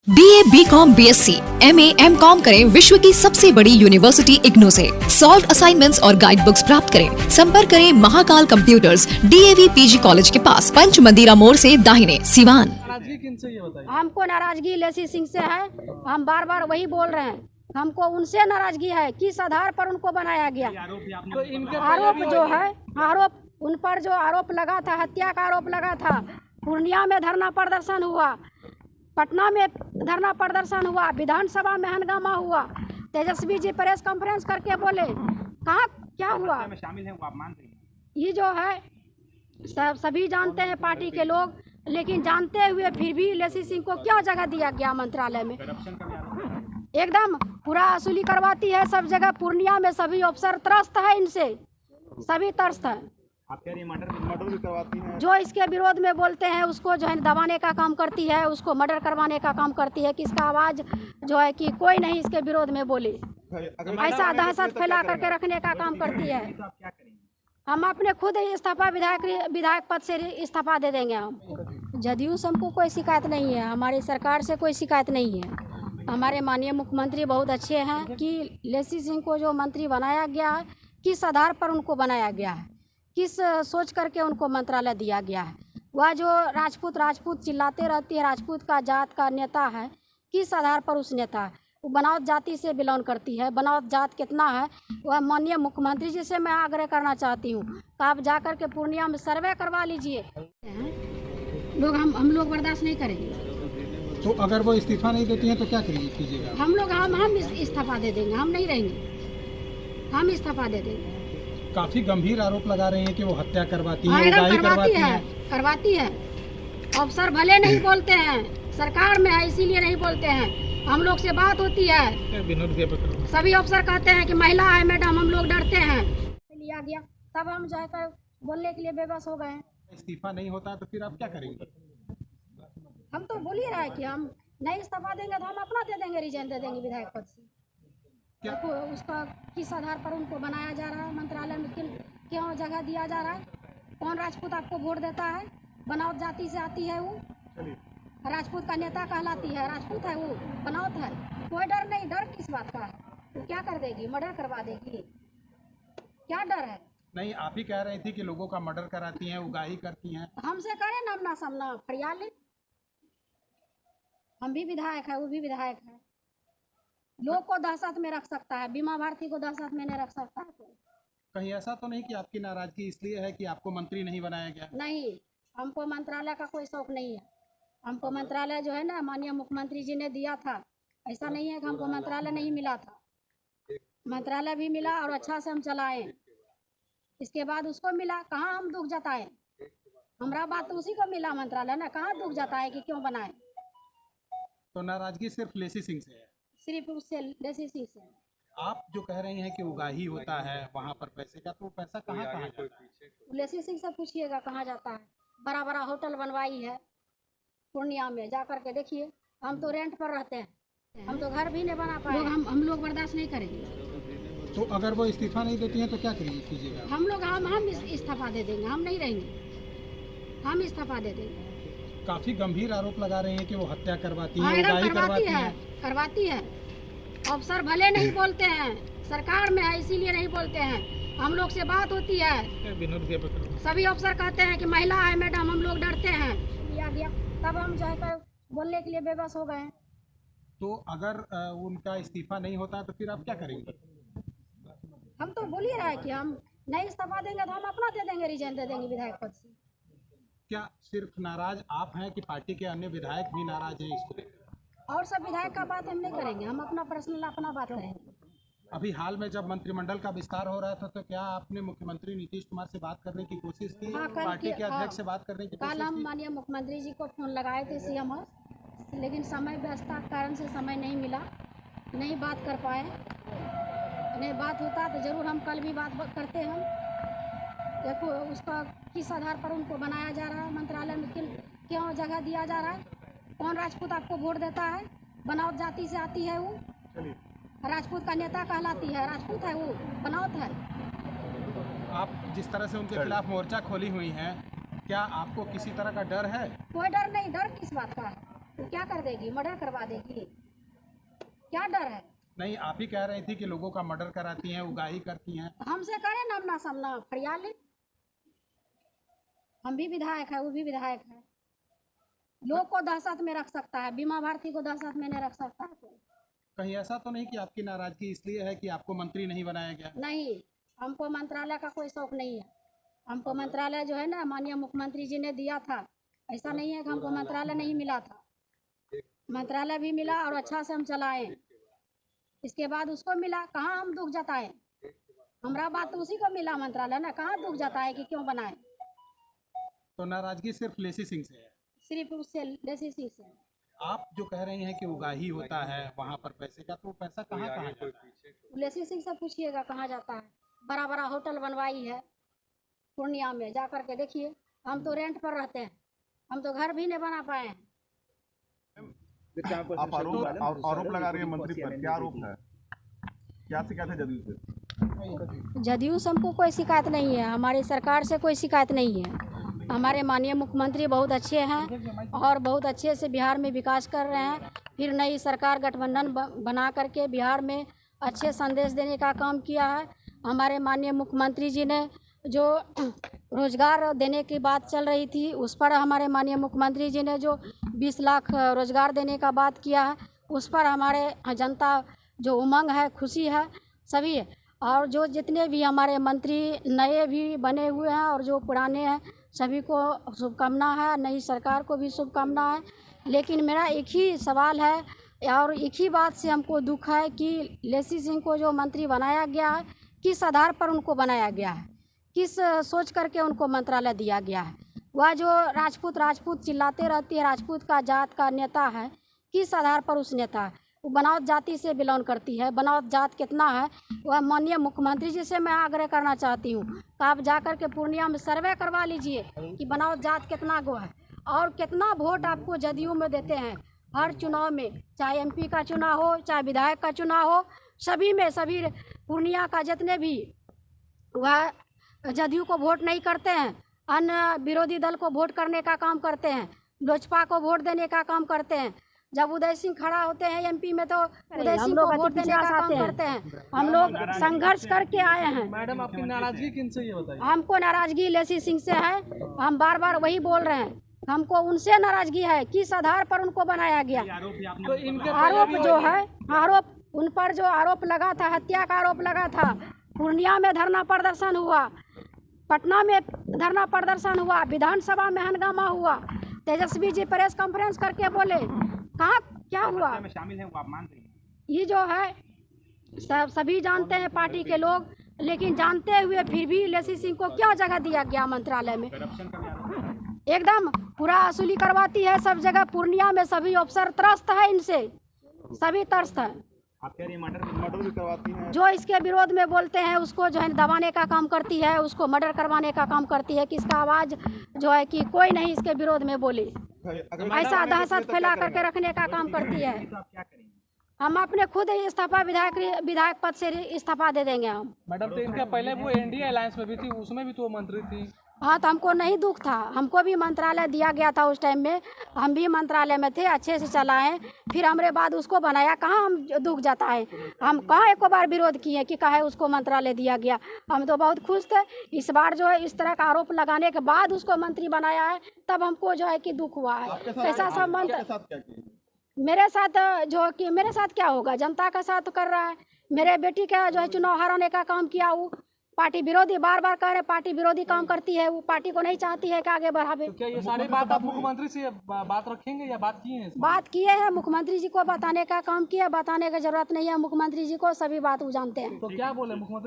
BA, BCom, BSc, MA, MCom करें विश्व की सबसे बड़ी यूनिवर्सिटी इग्नू से। सॉल्व असाइनमेंट्स और गाइड बुक्स प्राप्त करें। संपर्क करें Mahakal computers, DAV PG college के पास, पंच मंदिरा मोड़ से दाहिने, सिवान। नाराजगी किन से ये बताइए? हमको नाराजगी लेसी सिंह से है। हम बार बार वही बोल रहे हैं, हमको उनसे नाराजगी है। किस आधार पर उनको बनाया गया? तो इनके आरोप जो है, आरोप उन पर जो आरोप लगा था, हत्या का आरोप लगा था। पूर्णिया में धरना प्रदर्शन हुआ, पटना में धरना प्रदर्शन हुआ, विधानसभा में हंगामा हुआ। तेजस्वी जी प्रेस कॉन्फ्रेंस करके बोले, कहाँ क्या हुआ? शामिल हैं वो, आप मान रही हैं? ये जो है सभी जानते हैं पार्टी के लोग, लेकिन जानते हुए फिर भी लेसी सिंह को क्यों जगह दिया गया मंत्रालय में? एकदम पूरा वसूली करवाती है सब जगह। पूर्णिया में सभी अफसर त्रस्त है इनसे, सभी त्रस्त है। आप कह रही हैं मर्डर भी करवाती हैं? जो इसके विरोध में बोलते हैं उसको जो है दबाने का काम करती है, उसको मर्डर करवाने का काम करती है। किसका आवाज़ जो है कि कोई नहीं इसके विरोध में बोले, ऐसा दहशत फैला करके रखने का काम करती है। हम अपने खुद ही विधायक पद से इस्तीफा दे देंगे। हम जदयू से हमको कोई शिकायत नहीं है, हमारी सरकार से कोई शिकायत नहीं है। हमारे माननीय मुख्यमंत्री बहुत अच्छे हैं कि लेसी सिंह को जो मंत्री बनाया गया है, किस आधार पर उनको बनाया गया है, किस सोच करके उनको मंत्रालय दिया गया है। वह जो राजपूत चिल्लाते रहती है, राजपूत का जात का नेता है, किस आधार पर उस नेता है? वो बनावट जाति से बिलोंग करती है। बनावट जात कितना है वह माननीय मुख्यमंत्री जी से मैं आग्रह करना चाहती हूँ कि आप जाकर के पूर्णिया में सर्वे करवा लीजिए। हम लोग बर्दाश्त नहीं करेंगे। तो अगर वो इस्तीफा नहीं देती हैं तो क्या कीजिएगा? हम इस्तीफा दे देंगे, हम नहीं रहेंगे, हम इस्तीफा दे देंगे। काफी गंभीर आरोप लगा रहे हैं कि वो हत्या करवाती हाँ, हैं, उगाही करवाती है। अफसर भले नहीं बोलते हैं, सरकार में है इसीलिए नहीं बोलते हैं। हम लोग से बात होती है, सभी अफसर कहते हैं कि महिला है मैडम, हम लोग डरते हैं। लिया गया तब हम जो है बोलने के लिए बेबस हो गए। इस्तीफा नहीं होता तो फिर आप क्या करेंगे? हम तो बोल ही रहे हैं कि हम नहीं इस्तीफा देंगे तो हम अपना दे देंगे, रिजाइन दे देंगे विधायक पद से। देखो उसका किस आधार पर उनको बनाया जा रहा है मंत्रालय में, क्यों जगह दिया जा रहा है? कौन राजपूत आपको वोट देता है? बनावट जाति से आती है, वो राजपूत का नेता कहलाती है, राजपूत है, वो बनावट है। कोई डर नहीं, डर किस बात का है? वो क्या कर देगी? मर्डर करवा देगी, क्या डर है? नहीं, आप ही कह रही थी कि लोगों का मर्डर कराती हैं, उगाही करती हैं। हमसे करें ना अपना सामना, फरियाद ले। हम भी विधायक है, वो भी विधायक है। लोग को दहशत में रख सकता है, बीमा भारती को दहशत में नहीं रख सकता है। तो कहीं ऐसा तो नहीं कि आपकी नाराजगी इसलिए है कि आपको मंत्री नहीं बनाया गया? नहीं, हमको मंत्रालय का कोई शौक नहीं है। हमको मंत्रालय जो है ना माननीय मुख्यमंत्री जी ने दिया था, ऐसा नहीं है कि हमको मंत्रालय नहीं मिला था। मंत्रालय भी मिला और अच्छा से हम चलाए। इसके बाद उसको मिला, कहाँ हम दुख जताए? हमारा बात तो उसी को मिला मंत्रालय ना, कहाँ दुख जताए कि क्यों बनाए? तो नाराजगी सिर्फ लेसी सिंह से है? सिर्फ उससे लेसी सिंह से। आप जो कह रही हैं कि उगाही होता है वहाँ पर पैसे का, तो पैसा कहाँ जाता है? लेसी सिंह से पूछिएगा कहाँ जाता है। बड़ा बड़ा होटल बनवाई है पूर्णिया में, जा करके देखिए। हम तो रेंट पर रहते हैं, हम तो घर भी नहीं बना पाए। हम लोग बर्दाश्त नहीं करेंगे। तो अगर वो इस्तीफा नहीं देती हैं तो क्या कीजिएगा? हम इस्तीफा दे देंगे, हम नहीं रहेंगे, हम इस्तीफा दे देंगे। काफी गंभीर आरोप लगा रहे हैं कि वो हत्या करवाती हैं, हाँ, उगाही करवाती है। अफसर भले नहीं बोलते हैं, सरकार में है इसीलिए नहीं बोलते हैं। हम लोग से बात होती है, सभी अफसर कहते हैं कि महिला है मैडम, हम लोग डरते हैं। लिया गया तब हम जो है बोलने के लिए बेबस हो गए। तो अगर उनका इस्तीफा नहीं होता तो फिर आप क्या करेंगे? हम तो बोल ही रहे हैं कि हम नहीं इस्तीफा देंगे तो हम अपना दे देंगे, रिजाइन दे देंगे विधायक पद से। क्या सिर्फ नाराज आप हैं कि पार्टी के अन्य विधायक भी नाराज हैं इसको लेकर? और सब विधायक का बात हम नहीं करेंगे, हम अपना पर्सनल अपना बात करेंगे। अभी हाल में जब मंत्रिमंडल का विस्तार हो रहा था तो क्या आपने मुख्यमंत्री नीतीश कुमार से बात करने की कोशिश की? हाँ, पार्टी के अध्यक्ष से बात करने की कोशिश कल हम की? माननीय मुख्यमंत्री जी को फोन लगाए थे सीएम हाउस, लेकिन समय व्यस्तता के कारण से समय नहीं मिला, नहीं बात कर पाए। नहीं बात होता तो जरूर हम कल भी बात करते हम। देखो उसका किस आधार पर उनको बनाया जा रहा है मंत्रालय में, क्यों जगह दिया जा रहा है? कौन राजपूत आपको वोट देता है? बनावट जाति से आती है, वो राजपूत का नेता कहलाती है, राजपूत है, वो बनावट है। आप जिस तरह से उनके खिलाफ मोर्चा खोली हुई हैं, क्या आपको किसी तरह का डर है? कोई डर नहीं, डर किस बात का है? तो क्या कर देगी, मर्डर करवा देगी? क्या डर है? नहीं, आप ही कह रही थी कि लोगों का मर्डर कराती हैं, उगाही करती हैं। हमसे करे ना अपना सामना, फरियाद ले। हम भी विधायक है, वो भी विधायक है। लोग को दहशत में रख सकता है, बीमा भारती को दहशत में नहीं रख सकता है कोई। कहीं ऐसा तो नहीं कि आपकी नाराजगी इसलिए है कि आपको मंत्री नहीं बनाया गया? नहीं, हमको मंत्रालय का कोई शौक नहीं है। हमको मंत्रालय जो है ना माननीय मुख्यमंत्री जी ने दिया था, ऐसा नहीं है कि हमको मंत्रालय नहीं मिला था। मंत्रालय भी मिला और अच्छा से हम चलाए। इसके बाद उसको मिला, कहाँ हम दुख जताए? हमारा बात तो उसी को मिला मंत्रालय ना, कहाँ दुख जताए कि क्यों बनाए? तो नाराजगी सिर्फ लेसी सिंह से है? सिर्फ उससे लेसी सिंह से। आप जो कह रही हैं कि उगाही होता है वहाँ पर पैसे का, तो पैसा कहाँ कहाँ जाता है? लेसी सिंह से पूछिएगा कहाँ जाता है। बड़ा बड़ा होटल बनवाई है पूर्णिया में, जा कर के देखिए। हम तो रेंट पर रहते हैं, हम तो घर भी नहीं बना पाए हैं। आप आरोप लगा रही है मंत्री पर, क्या आरोप है? क्या शिकायत है जदयू से? जदयू से हमको कोई शिकायत नहीं है, हमारी सरकार से कोई शिकायत नहीं है। हमारे माननीय मुख्यमंत्री बहुत अच्छे हैं और बहुत अच्छे से बिहार में विकास कर रहे हैं। फिर नई सरकार गठबंधन बना करके बिहार में अच्छे संदेश देने का काम किया है। हमारे माननीय मुख्यमंत्री जी ने जो रोजगार देने की बात चल रही थी, उस पर हमारे माननीय मुख्यमंत्री जी ने जो 20 लाख रोजगार देने का बात किया है, उस पर हमारे जनता जो उमंग है, खुशी है सभी। और जो जितने भी हमारे मंत्री नए भी बने हुए हैं और जो पुराने हैं, सभी को शुभकामना है, नई सरकार को भी शुभकामना है। लेकिन मेरा एक ही सवाल है और एक ही बात से हमको दुख है कि लेसी सिंह को जो मंत्री बनाया गया है, किस आधार पर उनको बनाया गया है, किस सोच करके उनको मंत्रालय दिया गया है। वह जो राजपूत चिल्लाते रहती है, राजपूत का जात का नेता है, किस आधार पर उस नेता है? वो बनावट जाति से बिलोंग करती है। बनावट जात कितना है, वह माननीय मुख्यमंत्री जी से मैं आग्रह करना चाहती हूँ कि आप जाकर के पूर्णिया में सर्वे करवा लीजिए कि बनावट जात कितना गो है और कितना वोट आपको जदयू में देते हैं हर चुनाव में, चाहे एमपी का चुनाव हो, चाहे विधायक का चुनाव हो, सभी में सभी पूर्णिया का जितने भी वह जदयू को वोट नहीं करते हैं, अन्य विरोधी दल को वोट करने का काम करते हैं, लोजपा को वोट देने का काम करते हैं। जब उदय सिंह खड़ा होते हैं एमपी में तो उदय सिंह को वोट देने का काम करते हैं। हम लोग संघर्ष करके आए हैं। मैडम, आपकी नाराजगी किन से, ये बताइए? हमको नाराजगी लेसी सिंह से है, हम बार बार वही बोल रहे हैं। हमको उनसे नाराजगी है, किस आधार पर उनको बनाया गया। तो इनके आरोप जो है, आरोप उन पर जो आरोप लगा था, हत्या का आरोप लगा था, पूर्णिया में धरना प्रदर्शन हुआ, पटना में धरना प्रदर्शन हुआ, विधानसभा में हंगामा हुआ, तेजस्वी जी प्रेस कॉन्फ्रेंस करके बोले, कहाँ क्या हुआ? शामिल है वो, आप मान रही हैं? ये जो है सभी जानते हैं पार्टी के लोग, लेकिन जानते हुए फिर भी लेसी सिंह को क्या जगह दिया गया मंत्रालय में? एकदम पूरा वसूली करवाती है सब जगह। पूर्णिया में सभी अफसर त्रस्त है इनसे, सभी त्रस्त है। आप कह रही है मर्डर भी करवाती हैं? जो इसके विरोध में बोलते हैं उसको जो है दबाने का काम करती है, उसको मर्डर करवाने का काम करती है कि इसका आवाज़ जो है कि कोई नहीं इसके विरोध में बोले, ऐसा दहशत फैला करके रखने का काम करती है। हम अपने खुद इस्तीफा विधायक पद से इस्तीफा दे देंगे हम। मैडम, तो इनके पहले वो एनडीए अलायंस में भी थी, उसमें भी तो मंत्री थी। हाँ, तो हमको नहीं दुख था, हमको भी मंत्रालय दिया गया था उस टाइम में, हम भी मंत्रालय में थे, अच्छे से चलाएं। फिर हमारे बाद उसको बनाया, कहाँ हम दुख जाता है? हम कहाँ एक बार विरोध किए कि काहे उसको मंत्रालय दिया गया? हम तो बहुत खुश थे। इस बार जो है इस तरह का आरोप लगाने के बाद उसको मंत्री बनाया है, तब हमको जो है कि दुख हुआ है। ऐसा संबंध मेरे साथ जो कि मेरे साथ क्या होगा, जनता का साथ कर रहा है। मेरे बेटी का जो है चुनाव हराने का काम किया, वो पार्टी विरोधी बार बार कह रहे पार्टी विरोधी काम करती है, वो पार्टी को नहीं चाहती है कि आगे बढ़ावे। तो क्या ये सारी बात आप मुख्यमंत्री से बात रखेंगे या बात किए हैं? बात किए हैं, मुख्यमंत्री जी को बताने का काम किया, बताने की जरूरत नहीं है, मुख्यमंत्री जी को सभी बात वो जानते हैं। तो क्या बोले मुख्यमंत्री?